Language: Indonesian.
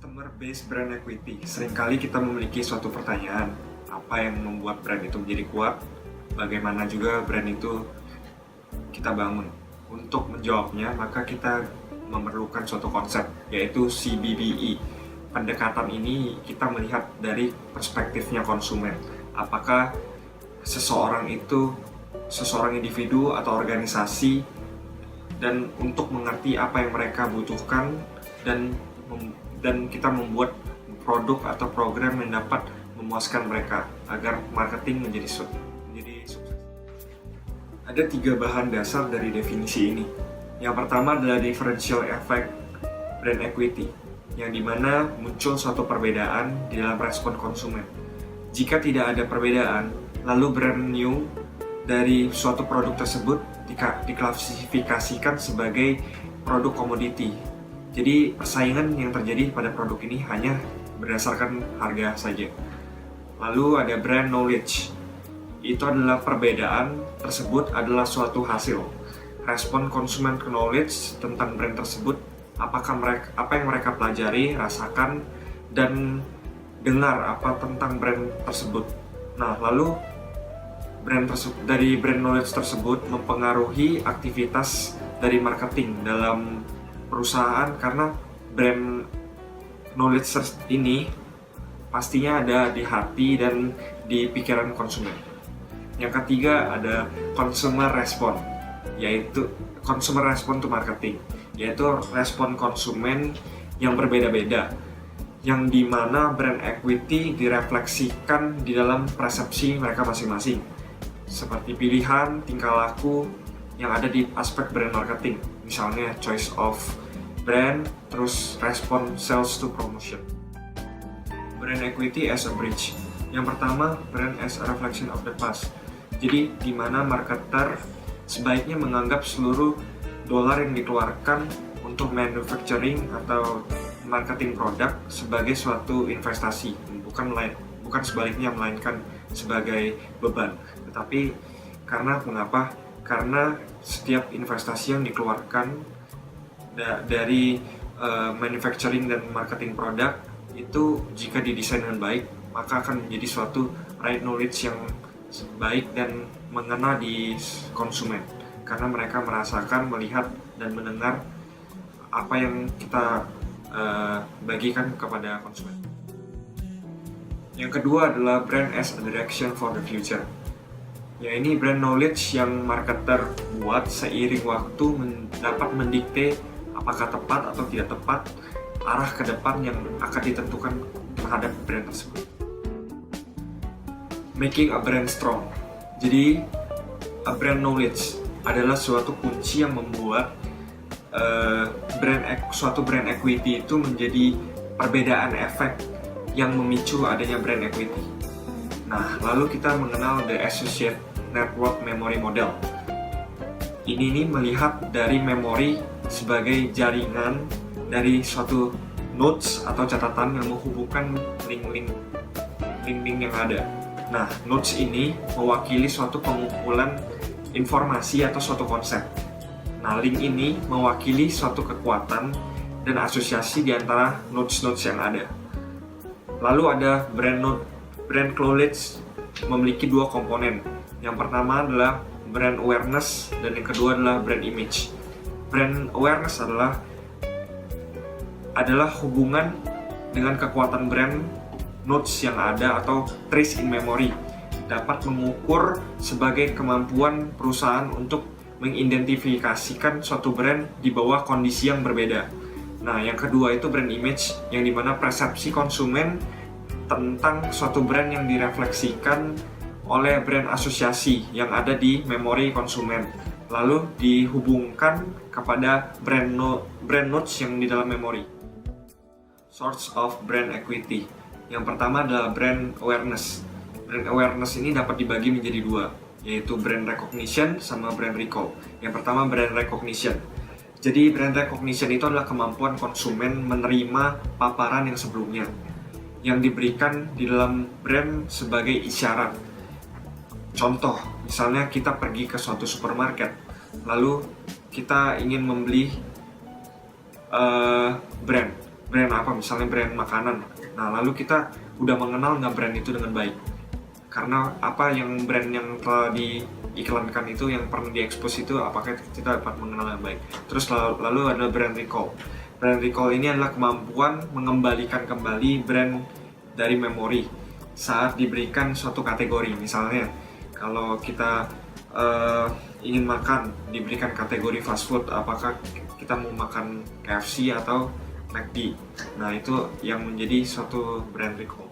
Customer based brand equity. Seringkali kita memiliki suatu pertanyaan, apa yang membuat brand itu menjadi kuat? Bagaimana juga brand itu kita bangun? Untuk menjawabnya, maka kita memerlukan suatu konsep, yaitu CBBE. Pendekatan ini kita melihat dari perspektifnya konsumen. Apakah seseorang individu atau organisasi, dan untuk mengerti apa yang mereka butuhkan dan kita membuat produk atau program yang dapat memuaskan mereka agar marketing menjadi sukses. Ada 3 bahan dasar dari definisi ini. Yang pertama adalah differential effect brand equity, yang dimana muncul suatu perbedaan di dalam respon konsumen. Jika tidak ada perbedaan, lalu brand new dari suatu produk tersebut diklasifikasikan sebagai produk komoditi. Jadi persaingan yang terjadi pada produk ini hanya berdasarkan harga saja. Lalu ada brand knowledge. Itu adalah perbedaan tersebut adalah suatu hasil respon konsumen ke knowledge tentang brand tersebut, apa yang mereka pelajari, rasakan, dan dengar apa tentang brand tersebut. Nah, lalu dari brand knowledge tersebut mempengaruhi aktivitas dari marketing dalam perusahaan, karena brand knowledge ini pastinya ada di hati dan di pikiran konsumen. Yang ketiga ada consumer response, yaitu consumer response to marketing, yaitu respon konsumen yang berbeda-beda, yang dimana brand equity direfleksikan di dalam persepsi mereka masing-masing, seperti pilihan, tingkah laku yang ada di aspek brand marketing, misalnya choice of brand, terus respon sales to promotion. Brand equity as a bridge. Yang pertama, brand as a reflection of the past. Jadi, di mana marketer sebaiknya menganggap seluruh dolar yang dikeluarkan untuk manufacturing atau marketing produk sebagai suatu investasi, bukan sebaliknya, melainkan sebagai beban. Tetapi mengapa? Karena setiap investasi yang dikeluarkan dari manufacturing dan marketing produk itu, jika didesain dengan baik, maka akan menjadi suatu right knowledge yang baik dan mengena di konsumen, karena mereka merasakan, melihat, dan mendengar apa yang kita bagikan kepada konsumen. Yang kedua adalah brand as a direction for the future. Ya, ini brand knowledge yang marketer buat seiring waktu dapat mendikte apakah tepat atau tidak tepat arah ke depan yang akan ditentukan terhadap brand tersebut. Making a brand strong. Jadi, a brand knowledge adalah suatu kunci yang membuat suatu brand equity itu menjadi perbedaan efek yang memicu adanya brand equity. Nah, lalu kita mengenal the associate network memory model. Ini melihat dari memori sebagai jaringan dari suatu notes atau catatan yang menghubungkan link-link yang ada. Nah, notes ini mewakili suatu pengumpulan informasi atau suatu konsep. Nah, link ini mewakili suatu kekuatan dan asosiasi di antara notes-notes yang ada. Lalu ada brand knowledge memiliki 2 komponen. Yang pertama adalah brand awareness dan yang kedua adalah brand image. Brand awareness adalah hubungan dengan kekuatan brand notes yang ada atau trace in memory, dapat mengukur sebagai kemampuan perusahaan untuk mengidentifikasikan suatu brand di bawah kondisi yang berbeda. Nah, yang kedua itu brand image, yang dimana persepsi konsumen tentang suatu brand yang direfleksikan oleh brand asosiasi yang ada di memori konsumen, lalu dihubungkan kepada brand notes yang di dalam memori. Source of brand equity. Yang pertama adalah brand awareness. Brand awareness ini dapat dibagi menjadi 2, yaitu brand recognition sama brand recall. Yang pertama brand recognition. Jadi brand recognition itu adalah kemampuan konsumen menerima paparan yang sebelumnya, yang diberikan di dalam brand sebagai isyarat. Contoh, misalnya kita pergi ke suatu supermarket, lalu kita ingin membeli brand. brand apa, misalnya brand makanan. Nah, lalu kita udah mengenal nggak brand itu dengan baik? Karena apa yang brand yang telah diiklankan itu, yang pernah diekspos itu, apakah kita dapat mengenal dengan baik? Terus lalu ada brand recall. Brand recall ini adalah kemampuan mengembalikan kembali brand dari memori saat diberikan suatu kategori. Misalnya, kalau kita ingin makan, diberikan kategori fast food, apakah kita mau makan KFC atau McD. Nah, itu yang menjadi suatu brand recall.